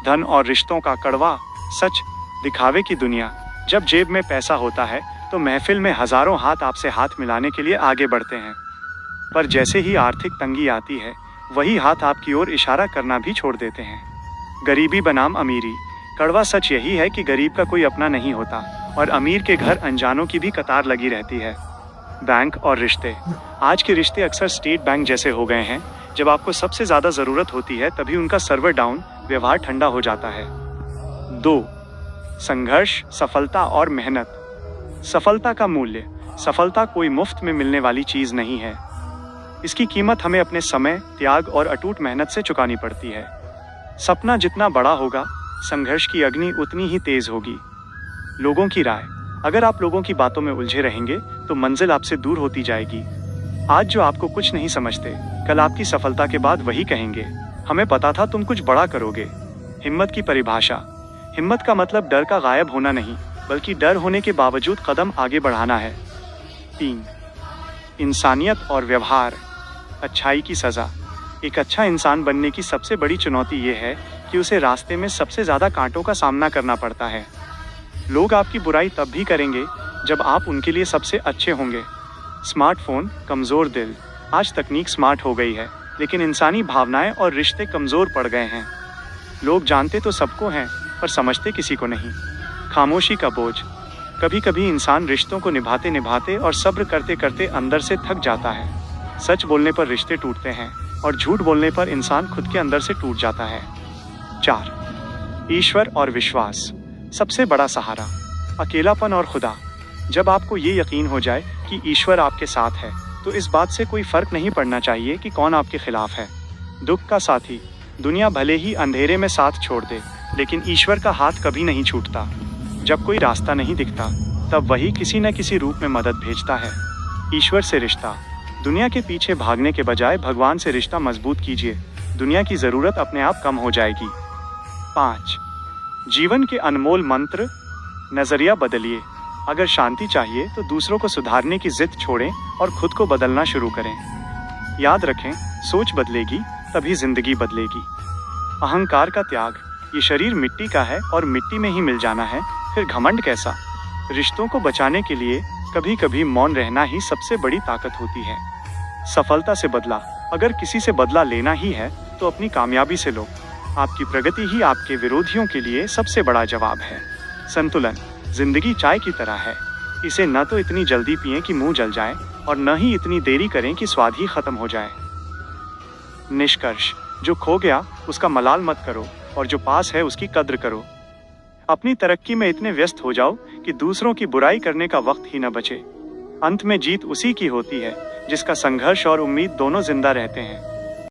धन और रिश्तों का कड़वा सच। दिखावे की दुनिया। जब जेब में पैसा होता है तो महफिल में हजारों हाथ आपसे हाथ मिलाने के लिए आगे बढ़ते हैं, पर जैसे ही आर्थिक तंगी आती है वही हाथ आपकी ओर इशारा करना भी छोड़ देते हैं। गरीबी बनाम अमीरी। कड़वा सच यही है कि गरीब का कोई अपना नहीं होता और अमीर के घर अनजानों की भी कतार लगी रहती है। बैंक और रिश्ते। आज के रिश्ते अक्सर स्टेट बैंक जैसे हो गए हैं। जब आपको सबसे ज्यादा जरूरत होती है तभी उनका सर्वर डाउन, व्यवहार ठंडा हो जाता है। 2. संघर्ष, सफलता और मेहनत। सफलता का मूल्य। सफलता कोई मुफ्त में मिलने वाली चीज नहीं है। इसकी कीमत हमें अपने समय, त्याग और अटूट मेहनत से चुकानी पड़ती है। सपना जितना बड़ा होगा, संघर्ष की अग्नि उतनी ही तेज होगी। लोगों की राय। अगर आप लोगों की बातों में उलझे रहेंगे तो मंजिल आपसे दूर होती जाएगी। आज जो आपको कुछ नहीं समझते, कल आपकी सफलता के बाद वही कहेंगे, हमें पता था तुम कुछ बड़ा करोगे। हिम्मत की परिभाषा। हिम्मत का मतलब डर का गायब होना नहीं, बल्कि डर होने के बावजूद कदम आगे बढ़ाना है। 3. इंसानियत और व्यवहार। अच्छाई की सजा। एक अच्छा इंसान बनने की सबसे बड़ी चुनौती ये है कि उसे रास्ते में सबसे ज़्यादा कांटों का सामना करना पड़ता है। लोग आपकी बुराई तब भी करेंगे जब आप उनके लिए सबसे अच्छे होंगे। स्मार्टफोन, कमज़ोर दिल। आज तकनीक स्मार्ट हो गई है, लेकिन इंसानी भावनाएं और रिश्ते कमज़ोर पड़ गए हैं। लोग जानते तो सबको हैं, पर समझते किसी को नहीं। खामोशी का बोझ। कभी कभी इंसान रिश्तों को निभाते निभाते और सब्र करते करते अंदर से थक जाता है। सच बोलने पर रिश्ते टूटते हैं और झूठ बोलने पर इंसान खुद के अंदर से टूट जाता है। 4. ईश्वर और विश्वास। सबसे बड़ा सहारा। अकेलापन और खुदा। जब आपको ये यकीन हो जाए कि ईश्वर आपके साथ है तो इस बात से कोई फर्क नहीं पड़ना चाहिए कि कौन आपके खिलाफ है। दुख का साथी। दुनिया भले ही अंधेरे में साथ छोड़ दे, लेकिन ईश्वर का हाथ कभी नहीं छूटता। जब कोई रास्ता नहीं दिखता तब वही किसी न किसी रूप में मदद भेजता है। ईश्वर से रिश्ता। दुनिया के पीछे भागने के बजाय भगवान से रिश्ता मजबूत कीजिए। दुनिया की ज़रूरत अपने आप कम हो जाएगी। 5. जीवन के अनमोल मंत्र। नज़रिया बदलिए। अगर शांति चाहिए तो दूसरों को सुधारने की जिद छोड़ें और खुद को बदलना शुरू करें। याद रखें, सोच बदलेगी तभी जिंदगी बदलेगी। अहंकार का त्याग। ये शरीर मिट्टी का है और मिट्टी में ही मिल जाना है, फिर घमंड कैसा। रिश्तों को बचाने के लिए कभी कभी मौन रहना ही सबसे बड़ी ताकत होती है। सफलता से बदला। अगर किसी से बदला लेना ही है तो अपनी कामयाबी से लो। आपकी प्रगति ही आपके विरोधियों के लिए सबसे बड़ा जवाब है। संतुलन। जिंदगी चाय की तरह है, इसे न तो इतनी जल्दी पिएं कि मुंह जल जाए और न ही इतनी देरी करें कि स्वाद ही खत्म हो जाए। निष्कर्ष। जो खो गया उसका मलाल मत करो और जो पास है उसकी कद्र करो। अपनी तरक्की में इतने व्यस्त हो जाओ कि दूसरों की बुराई करने का वक्त ही न बचे। अंत में जीत उसी की होती है जिसका संघर्ष और उम्मीद दोनों जिंदा रहते हैं।